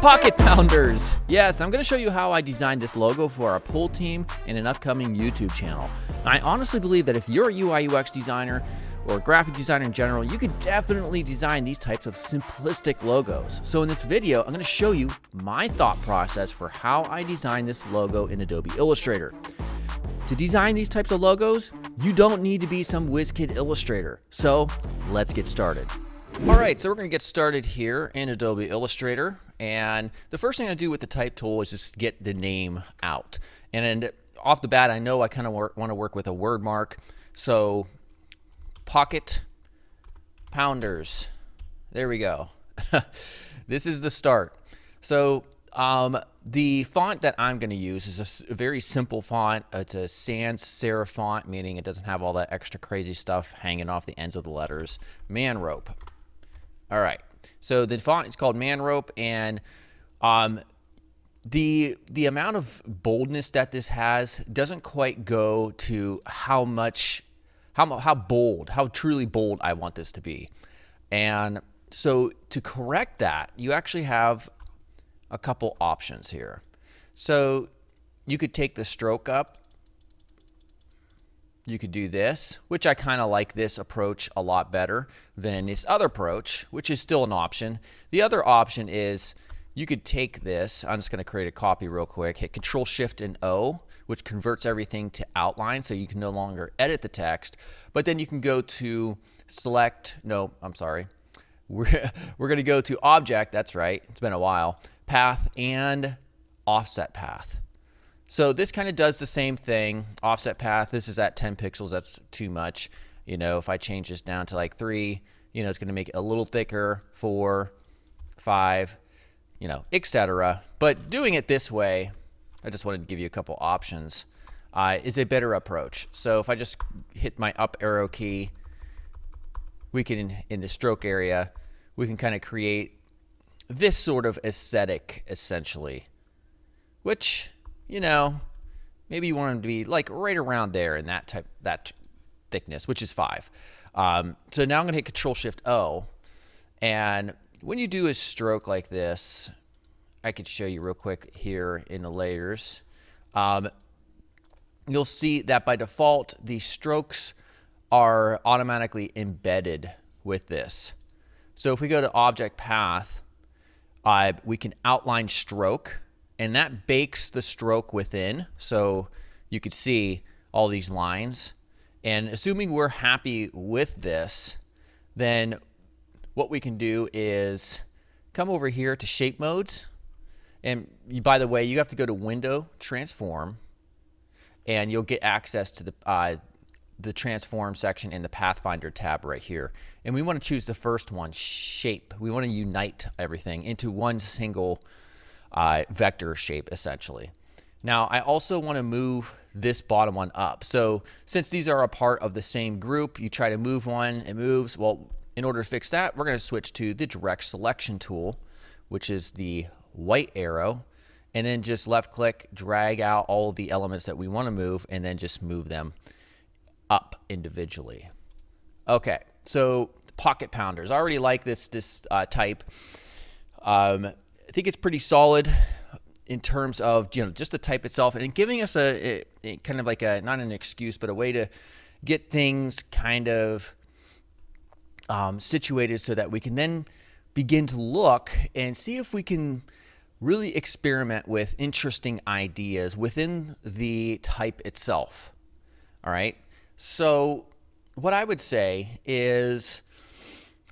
Pocket Pounders! Yes, I'm going to show you how I designed this logo for our pool team in an upcoming YouTube channel. I honestly believe that if you're a UI UX designer or graphic designer in general, you could definitely design these types of simplistic logos. So in this video, I'm going to show you my thought process for how I designed this logo in Adobe Illustrator. To design these types of logos, you don't need to be some whiz-kid illustrator. So let's get started. All right, so we're going to get started here in Adobe Illustrator. And the first thing I do with the type tool is just get the name out. And off the bat, I know I kind of want to work with a word mark. So Pocket Pounders. There we go. This is the start. So the font that I'm going to use is a very simple font. It's a sans serif font, meaning it doesn't have all that extra crazy stuff hanging off the ends of the letters. Manrope. All right. So the font is called Manrope, and the amount of boldness that this has doesn't quite go to how truly bold I want this to be. And so to correct that, you actually have a couple options here. So you could take the stroke up. You could do this, which I kind of like this approach a lot better than this other approach, which is still an option. The other option is you could take this. I'm just going to create a copy real quick. Hit Control Shift and O, which converts everything to outline, so you can no longer edit the text. But then you can go to select. No, I'm sorry. We're going to go to Object. That's right. It's been a while. Path and Offset Path. So this kind of does the same thing. Offset path, this is at 10 pixels. That's too much. You know, if I change this down to like 3, you know, it's going to make it a little thicker. 4, 5, you know, etc. But doing it this way, I just wanted to give you a couple options, is a better approach. So if I just hit my up arrow key, we can, in the stroke area, we can kind of create this sort of aesthetic, essentially, which, you know, maybe you want them to be like right around there in that thickness, which is 5. So now I'm going to hit Control Shift O, and when you do a stroke like this, I could show you real quick here in the layers. You'll see that by default the strokes are automatically embedded with this. So if we go to Object Path, we can outline stroke. And that bakes the stroke within, so you could see all these lines. And assuming we're happy with this, then what we can do is come over here to Shape Modes. And by the way, you have to go to Window, Transform, and you'll get access to the Transform section in the Pathfinder tab right here. And we want to choose the first one, Shape. We want to unite everything into one single vector shape, essentially. Now, I also want to move this bottom one up. So since these are a part of the same group, you try to move one, it moves. Well, in order to fix that, we're going to switch to the Direct Selection tool, which is the white arrow, and then just left click, drag out all of the elements that we want to move, and then just move them up individually. Okay, so Pocket Pounders. I already like this type. I think it's pretty solid in terms of, you know, just the type itself, and giving us a kind of like a, not an excuse, but a way to get things kind of situated so that we can then begin to look and see if we can really experiment with interesting ideas within the type itself. All right. So what I would say is,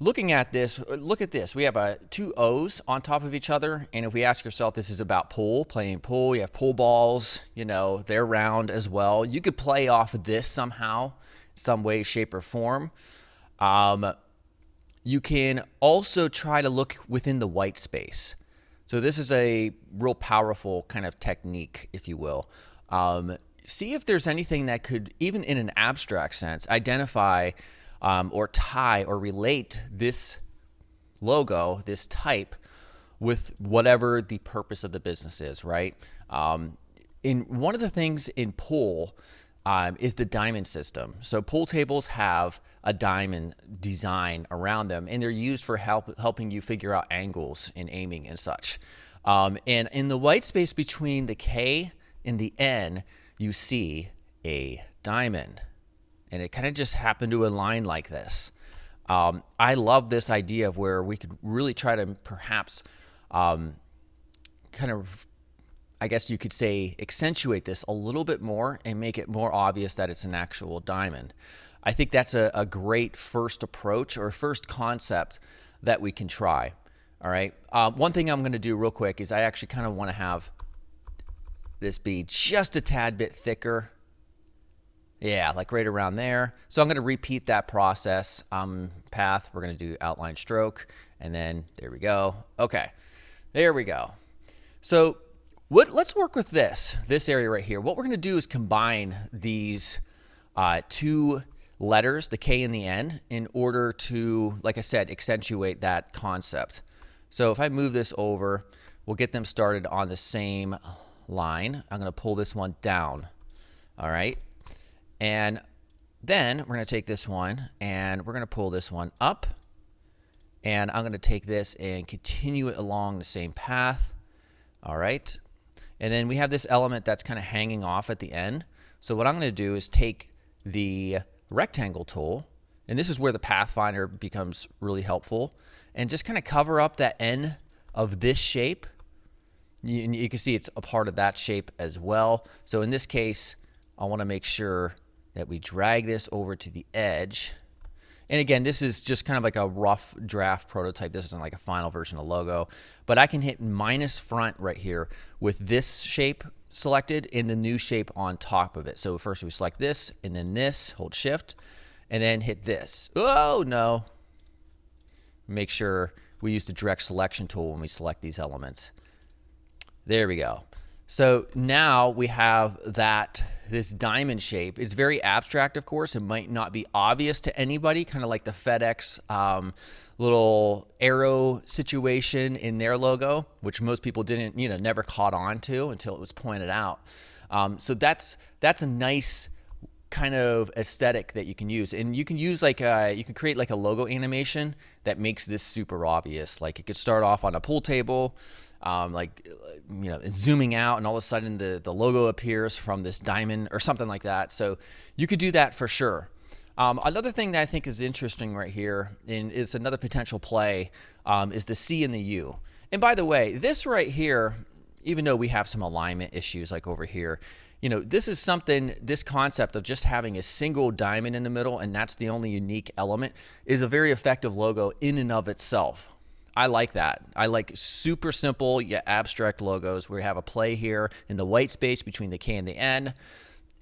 looking at this, look at this. We have 2 O's on top of each other, and if we ask yourself, this is about pool, playing pool. You have pool balls, you know, they're round as well. You could play off of this somehow, some way, shape, or form. You can also try to look within the white space. So this is a real powerful kind of technique, if you will. See if there's anything that could, even in an abstract sense, identify or tie or relate this logo, this type, with whatever the purpose of the business is, right? In one of the things in pool is the diamond system. So pool tables have a diamond design around them, and they're used for helping you figure out angles in aiming and such. And in the white space between the K and the N, you see a diamond. And it kind of just happened to align like this. I love this idea of where we could really try to perhaps kind of, I guess you could say, accentuate this a little bit more and make it more obvious that it's an actual diamond. I think that's a great first approach or first concept that we can try. All right. One thing I'm going to do real quick is I actually kind of want to have this be just a tad bit thicker. Yeah, like right around there. So I'm going to repeat that process. Path, we're going to do outline stroke, and then there we go. Okay, there we go. So let's work with this area right here. What we're going to do is combine these two letters, the K and the N, in order to, like I said, accentuate that concept. So if I move this over, we'll get them started on the same line. I'm going to pull this one down. All right. And then we're going to take this one and we're going to pull this one up. And I'm going to take this and continue it along the same path. All right. And then we have this element that's kind of hanging off at the end. So what I'm going to do is take the rectangle tool, and this is where the Pathfinder becomes really helpful, and just kind of cover up that end of this shape. You can see it's a part of that shape as well. So in this case, I want to make sure that we drag this over to the edge. And again, this is just kind of like a rough draft prototype. This isn't like a final version of logo, but I can hit minus front right here with this shape selected in the new shape on top of it. So first we select this and then this, hold shift, and then hit this. Oh no. Make sure we use the direct selection tool when we select these elements. There we go. So now we have this diamond shape. It's very abstract, of course. It might not be obvious to anybody, kind of like the FedEx little arrow situation in their logo, which most people didn't, never caught on to until it was pointed out. So that's a nice kind of aesthetic that you can use, and you can use you can create like a logo animation that makes this super obvious. Like it could start off on a pool table, zooming out, and all of a sudden the logo appears from this diamond or something like that. So you could do that for sure. Another thing that I think is interesting right here, and it's another potential play, is the C and the U. And by the way, this right here, even though we have some alignment issues like over here, this concept of just having a single diamond in the middle and that's the only unique element is a very effective logo in and of itself. I like that. I like super simple yet abstract logos where you have a play here in the white space between the K and the N.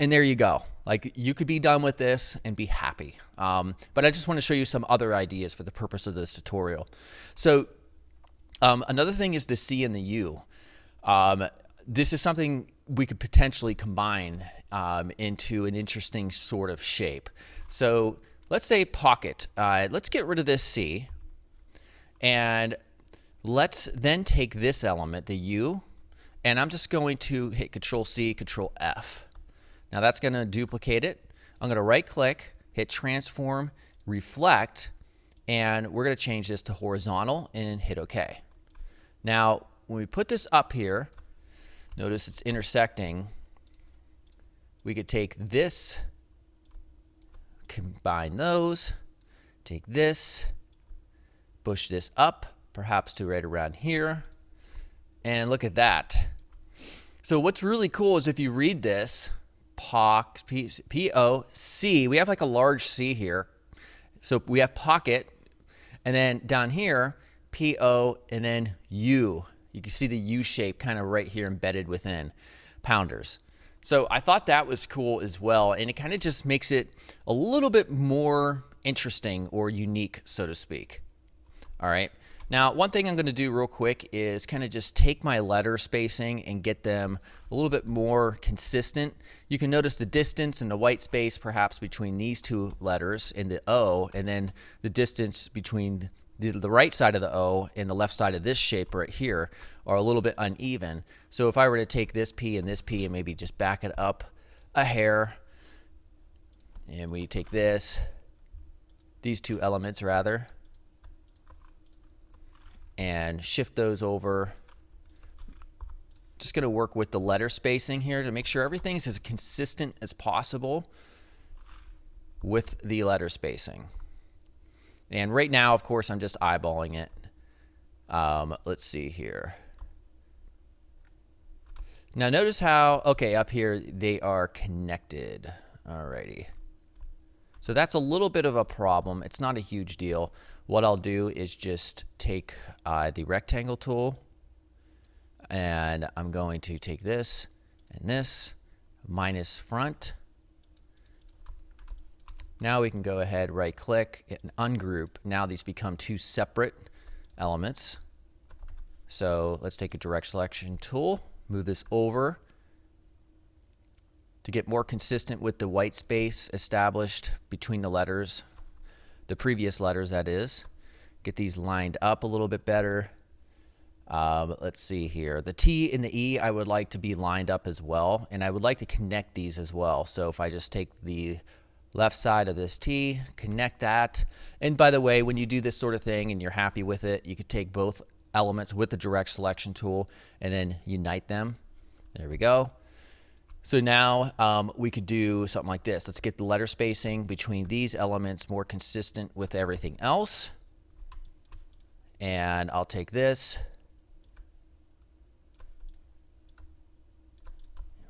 And there you go. Like you could be done with this and be happy. But I just want to show you some other ideas for the purpose of this tutorial. So another thing is the C and the U. This is something we could potentially combine into an interesting sort of shape. So let's say pocket. Let's get rid of this C. And let's then take this element, the U, and I'm just going to hit Control C, Control F. Now that's going to duplicate it. I'm going to right click, hit Transform, Reflect, and we're going to change this to horizontal and hit OK. Now when we put this up here, notice it's intersecting. We could take this, combine those, take this, push this up, perhaps to right around here, and look at that. So what's really cool is if you read this, P-O-C, we have like a large C here. So we have pocket, and then down here, P-O, and then U. You can see the U shape kind of right here embedded within Pounders. So I thought that was cool as well, and it kind of just makes it a little bit more interesting or unique, so to speak. All right. Now, one thing I'm going to do real quick is kind of just take my letter spacing and get them a little bit more consistent. You can notice the distance and the white space perhaps between these two letters and the O, and then the distance between the right side of the O and the left side of this shape right here are a little bit uneven. So if I were to take this P and maybe just back it up a hair, and we take these two elements rather, and shift those over just going to work with the letter spacing here to make sure everything's as consistent as possible with the letter spacing. And right now, of course, I'm just eyeballing it. Let's see here. Now notice how, okay, up here they are connected. Alrighty. So that's a little bit of a problem. It's not a huge deal. What I'll do is just take the rectangle tool, and I'm going to take this and this, minus front. Now we can go ahead, right click, and ungroup. Now these become two separate elements. So let's take a direct selection tool, move this over to get more consistent with the white space established between the letters, the previous letters that is. Get these lined up a little bit better. Let's see here. The T and the E I would like to be lined up as well, and I would like to connect these as well. So if I just take the left side of this T, connect that. And by the way, when you do this sort of thing and you're happy with it, you could take both elements with the direct selection tool and then unite them. There we go. So now we could do something like this. Let's get the letter spacing between these elements more consistent with everything else. And I'll take this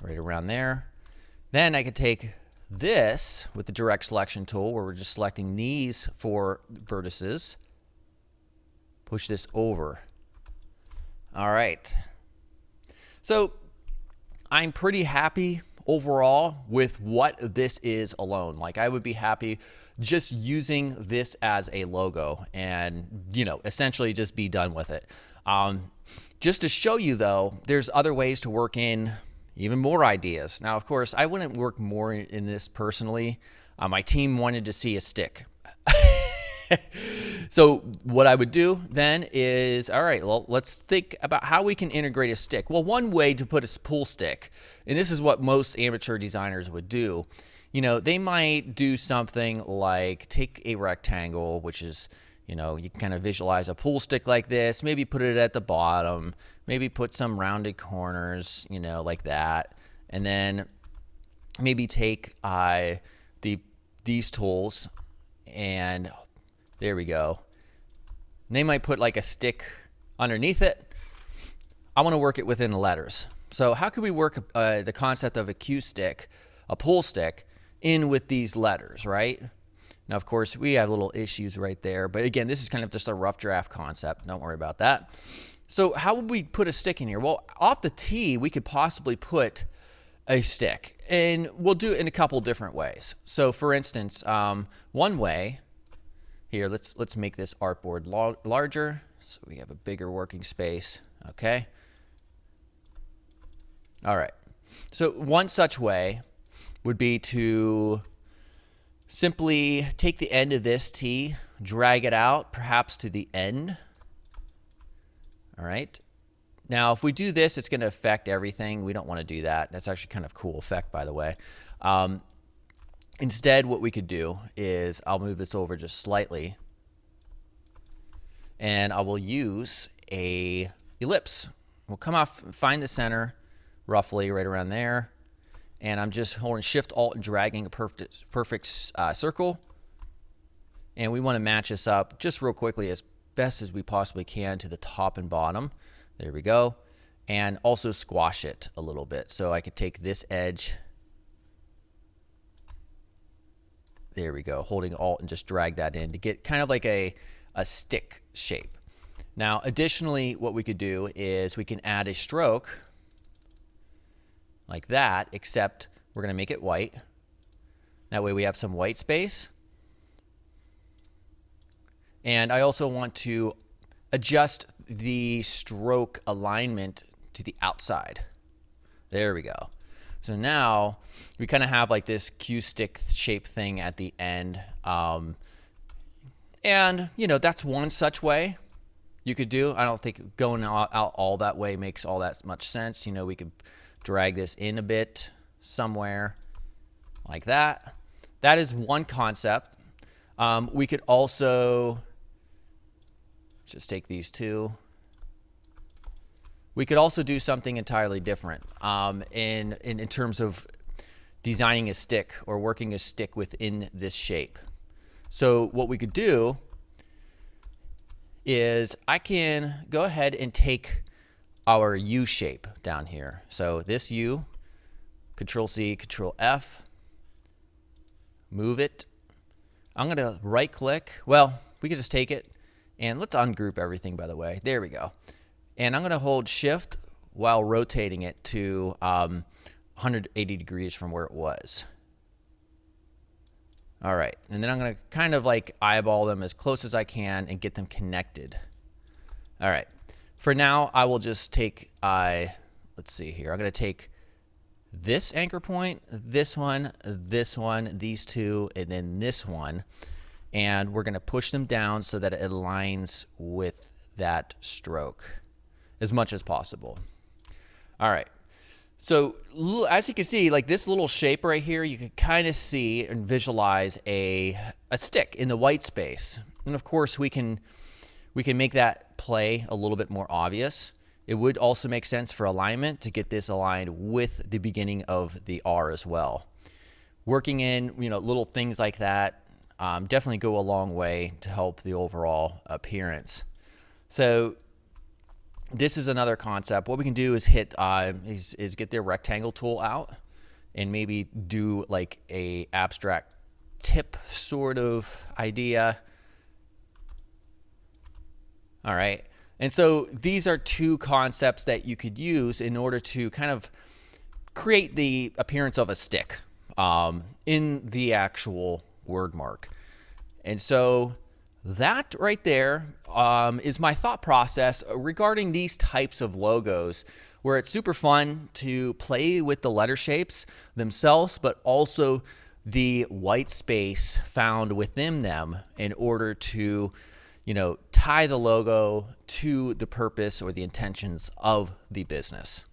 right around there. Then I could take this with the direct selection tool, where we're just selecting these four vertices, push this over. All right. So I'm pretty happy overall with what this is alone. Like, I would be happy just using this as a logo and, you know, essentially just be done with it. Just to show you though, there's other ways to work in even more ideas. Now, of course, I wouldn't work more in this personally. My team wanted to see a stick. So what I would do then is, all right, well, let's think about how we can integrate a stick. Well, one way to put a pool stick, and this is what most amateur designers would do, you know, they might do something like take a rectangle, which is, you know, you can kind of visualize a pool stick like this, maybe put it at the bottom, maybe put some rounded corners, you know, like that. And then maybe take these tools, and there we go. And they might put like a stick underneath it. I want to work it within the letters. So how could we work the concept of a cue stick, a pull stick, in with these letters, right? Now, of course, we have little issues right there. But again, this is kind of just a rough draft concept. Don't worry about that. So how would we put a stick in here? Well, off the T, we could possibly put a stick. And we'll do it in a couple different ways. So for instance, one way, here, let's make this artboard larger so we have a bigger working space, okay? All right, so one such way would be to simply take the end of this T, drag it out, perhaps to the end. All right. Now, if we do this, it's going to affect everything. We don't want to do that. That's actually kind of a cool effect, by the way. Instead, what we could do is I'll move this over just slightly, and I will use a ellipse. We'll come off, find the center, roughly right around there, and I'm just holding Shift Alt and dragging a perfect circle. And we want to match this up just real quickly as best as we possibly can to the top and bottom. There we go. And also squash it a little bit. So I could take this edge. There we go. Holding Alt and just drag that in to get kind of like a stick shape. Now, additionally, what we could do is we can add a stroke like that, except we're going to make it white. That way we have some white space. And I also want to adjust the stroke alignment to the outside. There we go. So now we kind of have like this cue stick shape thing at the end. And, you know, that's one such way you could do. I don't think going out all that way makes all that much sense. You know, we could drag this in a bit somewhere like that. That is one concept. We could also just take these two, We could also do something entirely different in terms of designing a stick or working a stick within this shape. So what we could do is I can go ahead and take our U shape down here. So this U, Control C, Control F, move it. I'm gonna right click. Well, we could just take it and let's ungroup everything, by the way. There we go. And I'm gonna hold Shift while rotating it to 180 degrees from where it was. All right, and then I'm gonna kind of like eyeball them as close as I can and get them connected. All right, for now, I will just take, let's see here. I'm gonna take this anchor point, this one, these two, and then this one. And we're gonna push them down so that it aligns with that stroke as much as possible. All right. So as you can see, like this little shape right here, you can kind of see and visualize a stick in the white space. And of course, we can make that play a little bit more obvious. It would also make sense for alignment to get this aligned with the beginning of the R as well. Working in little things like that definitely go a long way to help the overall appearance. So this is another concept. What we can do is hit is get the rectangle tool out and maybe do like a abstract tip sort of idea. All right. And so these are two concepts that you could use in order to kind of create the appearance of a stick in the actual word mark. And so that right there is my thought process regarding these types of logos, where it's super fun to play with the letter shapes themselves, but also the white space found within them in order to, tie the logo to the purpose or the intentions of the business.